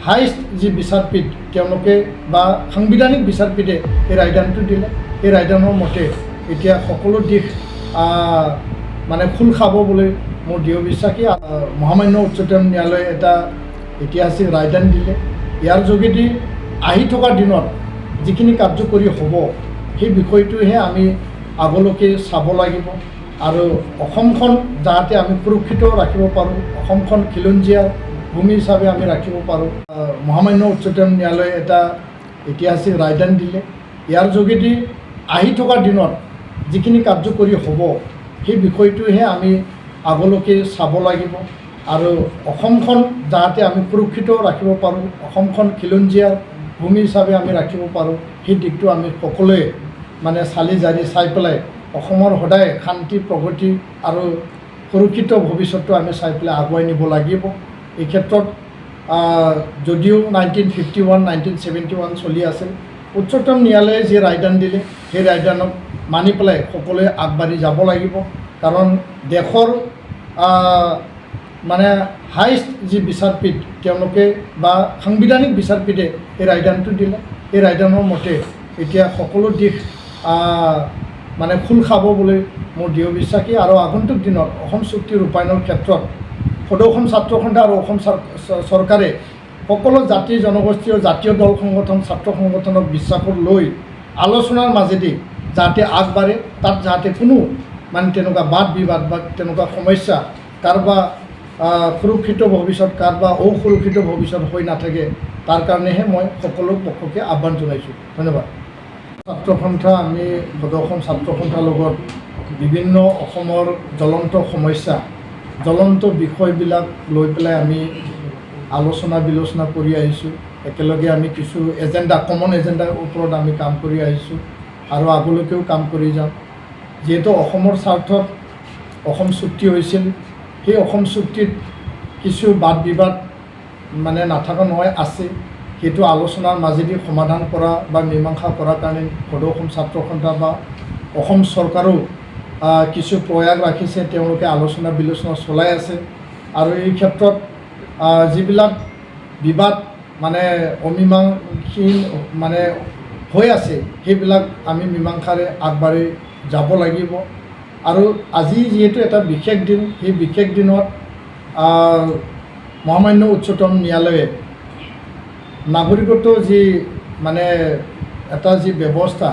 Highest যি বিচাৰপীঠ তেওঁলোকে বা সাংবিধানিক বিচাৰপীঠে এই ৰায়দানটো দিলে। এই ৰায়দানৰ মতে এতিয়া সকলো দিশ মানে খোল খাব বুলি মোৰ দৃঢ় বিশ্বাসী। মহামান্য উচ্চতম ন্যায়ালয়ে এটা ঐতিহাসিক ৰায়দান দিলে। ইয়াৰ যোগেদি আহি থকা দিনত যিখিনি কাৰ্যকৰী হ'ব সেই বিষয়টোহে আমি আগলৈকে চাব লাগিব আৰু অসমখন যাতে আমি সুৰক্ষিত ৰাখিব পাৰোঁ, অসমখন খিলঞ্জীয়া ভূমি হিচাপে আমি ৰাখিব পাৰোঁ। মহামান্য উচ্চতম ন্যায়ালয়ে এটা ঐতিহাসিক ৰায়দান দিলে। ইয়াৰ যোগেদি আহি থকা দিনত যিখিনি কাৰ্যকৰী হ'ব সেই বিষয়টোহে আমি আগলৈকে চাব লাগিব আৰু অসমখন যাতে আমি সুৰক্ষিত ৰাখিব পাৰোঁ, অসমখন খিলঞ্জীয়া ভূমি হিচাপে আমি ৰাখিব পাৰোঁ, সেই দিশটো আমি সকলোৱে মানে চালি জাৰি চাই পেলাই অসমৰ সদায় শান্তি প্ৰগতি আৰু সুৰক্ষিত ভৱিষ্যতটো আমি চাই পেলাই আগুৱাই নিব লাগিব। এই ক্ষেত্ৰত যদিও 1951, 1971 চলি আছিল, উচ্চতম ন্যায়ালয়ে যি ৰায়দান দিলে সেই ৰায়দানক মানি পেলাই সকলোৱে আগবাঢ়ি যাব লাগিব। কাৰণ দেশৰ মানে হাইষ্ট যি বিচাৰপীঠ তেওঁলোকে বা সাংবিধানিক বিচাৰপীঠে এই ৰায়দানটো দিলে। এই ৰায়দানৰ মতে এতিয়া সকলো দিশ মানে খোল খাব বুলি মোৰ দৃঢ় বিশ্বাসী আৰু আগন্তুক দিনত অসম চুক্তি ৰূপায়ণৰ ক্ষেত্ৰত সদৌ অসম ছাত্ৰ সন্থা আৰু অসম চৰকাৰে সকলো জাতি জনগোষ্ঠী আৰু জাতীয় দল সংগঠন ছাত্ৰ সংগঠনক বিশ্বাসত লৈ আলোচনাৰ মাজেদি যাতে আগবাঢ়ে, তাত যাতে কোনো মানে তেনেকুৱা বাদ বিবাদ বা তেনেকুৱা সমস্যা কাৰোবাৰ সুৰক্ষিত ভৱিষ্যত কাৰোবাৰ অসুৰক্ষিত ভৱিষ্যত হৈ নাথাকে, তাৰ কাৰণেহে মই সকলো পক্ষকে আহ্বান জনাইছোঁ। ধন্যবাদ। ছাত্ৰ সন্থা আমি সদৌ অসম ছাত্ৰ সন্থাৰ লগত বিভিন্ন অসমৰ জ্বলন্ত সমস্যা জ্বলন্ত বিষয়বিলাক লৈ পেলাই আমি আলোচনা বিলোচনা কৰি আহিছোঁ। একেলগে আমি কিছু এজেণ্ডা কমন এজেণ্ডাৰ ওপৰত আমি কাম কৰি আহিছোঁ আৰু আগলৈকেও কাম কৰি যাম। যিহেতু অসমৰ স্বাৰ্থত অসম চুক্তি হৈছিল, সেই অসম চুক্তিত কিছু বাদ বিবাদ মানে নাথাকা নহয় আছে, সেইটো আলোচনাৰ মাজেদি সমাধান কৰা বা মীমাংসা কৰাৰ কাৰণে সদৌ অসম ছাত্ৰ সন্থা বা অসম চৰকাৰো কিছু প্ৰয়াস ৰাখিছে। তেওঁলোকে আলোচনা বিলোচনা চলাই আছে আৰু এই ক্ষেত্ৰত যিবিলাক বিবাদ মানে অমীমাংসীন মানে হৈ আছে সেইবিলাক আমি মীমাংসাৰে আগবাঢ়ি যাব লাগিব। আৰু আজি যিহেতু এটা বিশেষ দিন, সেই বিশেষ দিনত মহামান্য উচ্চতম ন্যায়ালয়ে নাগৰিকত্ব যি মানে এটা যি ব্যৱস্থা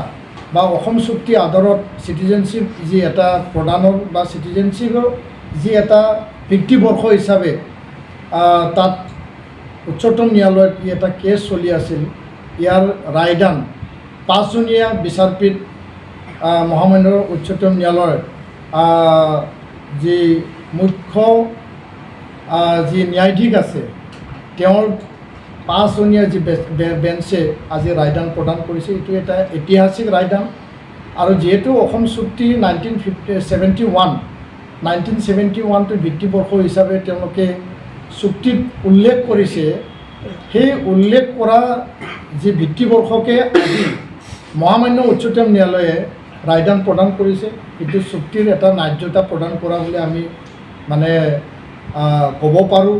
বা অসম চুক্তি আধাৰত চিটিজেনশ্বিপ যি এটা প্ৰদানৰ বা চিটিজেনশ্বিপৰ যি এটা ভিত্তিবৰ্ষ হিচাপে তাত উচ্চতম ন্যায়ালয়ত যি এটা কেছ চলি আছিল, ইয়াৰ ৰায়দান 5জনীয়া বিচাৰপীঠ মহামান্য উচ্চতম ন্যায়ালয়ৰ যি মুখ্য যি ন্যায়াধীশ আছে তেওঁৰ 5জনীয়া যি বেঞ্চে আজি ৰায়দান প্ৰদান কৰিছে। এইটো এটা ঐতিহাসিক ৰায়দান আৰু যিহেতু অসম চুক্তি 1971টো ভিত্তিবৰ্ষ হিচাপে তেওঁলোকে চুক্তিত উল্লেখ কৰিছে, সেই উল্লেখ কৰা যি ভিত্তিবৰ্ষকে আজি মহামান্য উচ্চতম ন্যায়ালয়ে ৰায়দান প্ৰদান কৰিছে। কিন্তু চুক্তিৰ এটা ন্যায্যতা প্ৰদান কৰা বুলি আমি মানে ক'ব পাৰোঁ।